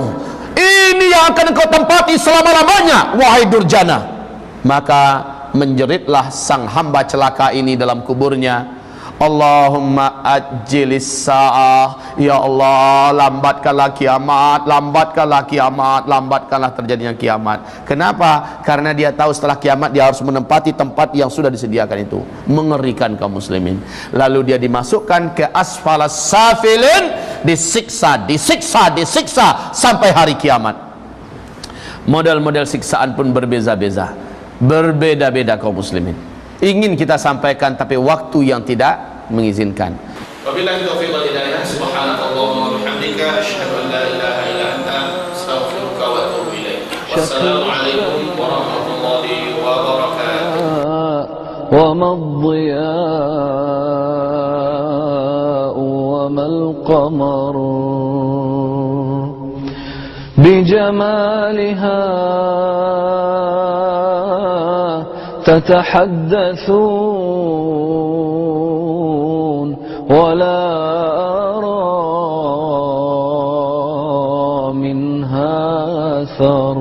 [SPEAKER 2] ini yang akan engkau tempati selama-lamanya, wahai durjana. Maka menjeritlah sang hamba celaka ini dalam kuburnya, Allahumma ajjilis sa'ah, ya Allah, lambatkanlah kiamat, lambatkanlah kiamat, lambatkanlah terjadinya kiamat. Kenapa? Karena dia tahu setelah kiamat dia harus menempati tempat yang sudah disediakan itu. Mengerikan kaum muslimin. Lalu dia dimasukkan ke asfalas safilin, disiksa, disiksa, disiksa sampai hari kiamat. Model-model siksaan pun berbeza-beza, berbeda-beda kaum muslimin. Ingin kita sampaikan tapi waktu yang tidak mengizinkan. Wabillahi taufiq wal hidayah. Subhanakallahumma wa bihamdika asyhadu an la ilaha illa anta astaghfiruka wa atubu ilaik. Wassalamu alaikum warahmatullahi wabarakatuh.
[SPEAKER 1] Wa madhiya'u wa mal qamaru bijamaliha تتحدثون ولا أرى منها ثر